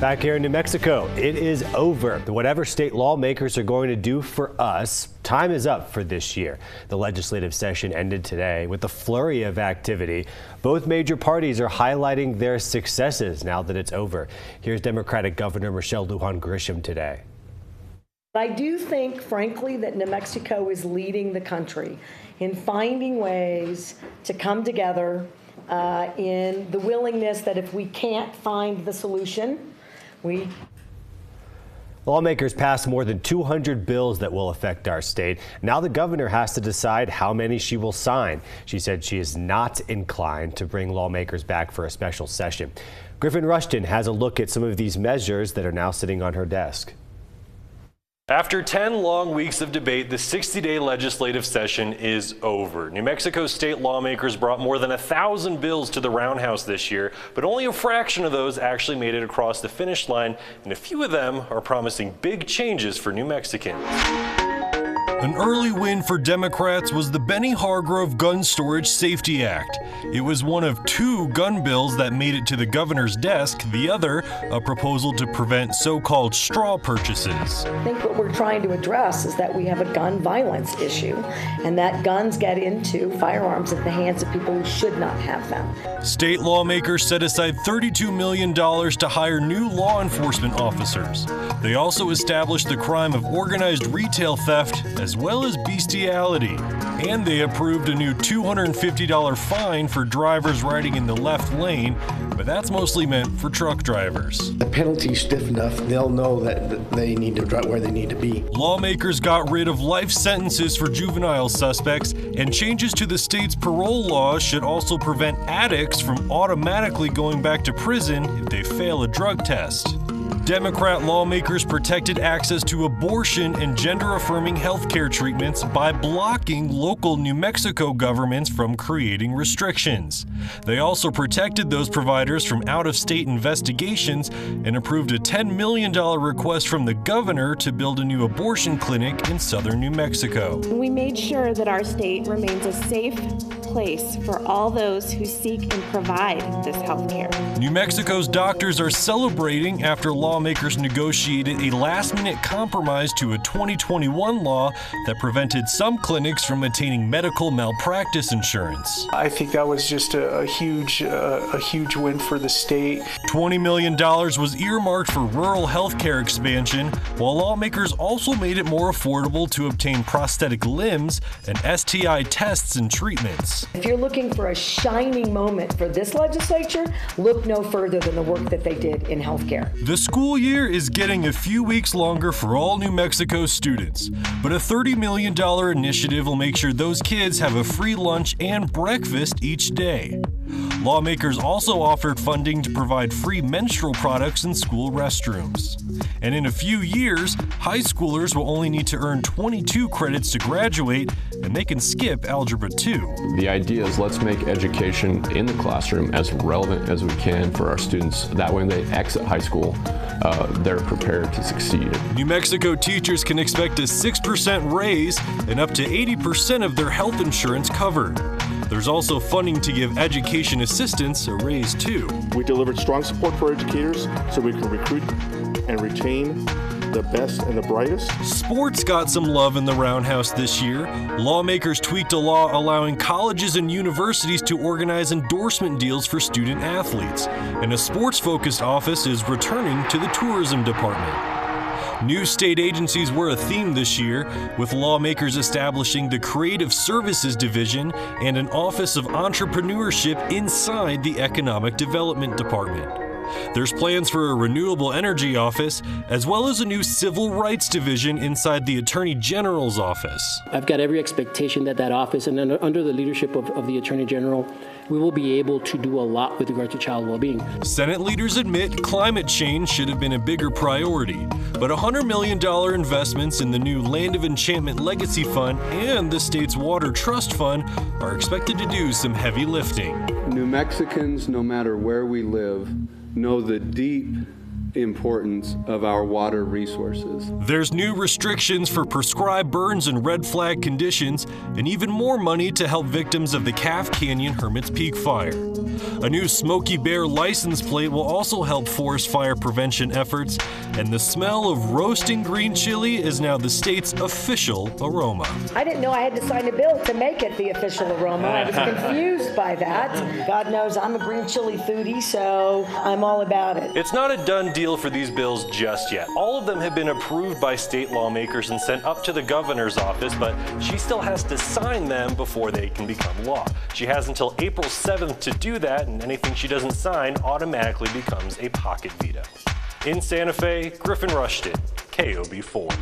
Back here in New Mexico, it is over. Whatever state lawmakers are going to do for us, time is up for this year. The legislative session ended today with a flurry of activity. Both major parties are highlighting their successes now that it's over. Here's Democratic Governor Michelle Lujan Grisham today. I do think, frankly, that New Mexico is leading the country in finding ways to come together in the willingness that if we can't find the solution, Lawmakers passed more than 200 bills that will affect our state. Now the governor has to decide how many she will sign. She said she is not inclined to bring lawmakers back for a special session. Griffin Rushton has a look at some of these measures that are now sitting on her desk. After 10 long weeks of debate, the 60-day legislative session is over. New Mexico state lawmakers brought more than 1,000 bills to the Roundhouse this year, but only a fraction of those actually made it across the finish line, and a few of them are promising big changes for New Mexicans. An early win for Democrats was the Benny Hargrove Gun Storage Safety Act. It was one of 2 gun bills that made it to the governor's desk, the other a proposal to prevent so-called straw purchases. I think what we're trying to address is that we have a gun violence issue and that guns get into firearms at the hands of people who should not have them. State lawmakers set aside $32 million to hire new law enforcement officers. They also established the crime of organized retail theft as well as bestiality. And they approved a new $250 fine for drivers riding in the left lane, but that's mostly meant for truck drivers. The penalty's stiff enough, they'll know that they need to drive where they need to be. Lawmakers got rid of life sentences for juvenile suspects, and changes to the state's parole laws should also prevent addicts from automatically going back to prison if they fail a drug test. Democrat lawmakers protected access to abortion and gender-affirming health care treatments by blocking local New Mexico governments from creating restrictions. They also protected those providers from out-of-state investigations and approved a $10 million request from the governor to build a new abortion clinic in southern New Mexico. We made sure that our state remains a safe place for all those who seek and provide this health care. New Mexico's doctors are celebrating after lawmakers negotiated a last-minute compromise to a 2021 law that prevented some clinics from attaining medical malpractice insurance. I think that was just a huge win for the state. $20 million was earmarked for rural health care expansion, while lawmakers also made it more affordable to obtain prosthetic limbs and STI tests and treatments. If you're looking for a shining moment for this legislature, look no further than the work that they did in healthcare. The school year is getting a few weeks longer for all New Mexico students, but a $30 million initiative will make sure those kids have a free lunch and breakfast each day. Lawmakers also offered funding to provide free menstrual products in school restrooms. And in a few years, high schoolers will only need to earn 22 credits to graduate, and they can skip Algebra 2. The idea is let's make education in the classroom as relevant as we can for our students. That way when they exit high school, they're prepared to succeed. New Mexico teachers can expect a 6% raise and up to 80% of their health insurance covered. There's also funding to give education assistants a raise too. We delivered strong support for educators so we can recruit and retain the best and the brightest. Sports got some love in the Roundhouse this year. Lawmakers tweaked a law allowing colleges and universities to organize endorsement deals for student athletes. And a sports-focused office is returning to the tourism department. New state agencies were a theme this year, with lawmakers establishing the Creative Services Division and an Office of Entrepreneurship inside the Economic Development Department. There's plans for a renewable energy office, as well as a new civil rights division inside the Attorney General's office. I've got every expectation that that office, and under the leadership of the Attorney General, we will be able to do a lot with regard to child well-being. Senate leaders admit climate change should have been a bigger priority, but $100 million investments in the new Land of Enchantment Legacy Fund and the state's Water Trust Fund are expected to do some heavy lifting. New Mexicans, no matter where we live, know the deep importance of our water resources. There's new restrictions for prescribed burns and red flag conditions, and even more money to help victims of the Calf Canyon Hermit's Peak fire. A new Smokey Bear license plate will also help forest fire prevention efforts, and the smell of roasting green chili is now the state's official aroma. I didn't know I had to sign a bill to make it the official aroma. I was confused by that. God knows I'm a green chili foodie, so I'm all about it. It's not a done deal for these bills just yet. All of them have been approved by state lawmakers and sent up to the governor's office, but she still has to sign them before they can become law. She has until April 7th to do that, and anything she doesn't sign automatically becomes a pocket veto. In Santa Fe, Griffin Rushton, KOB4.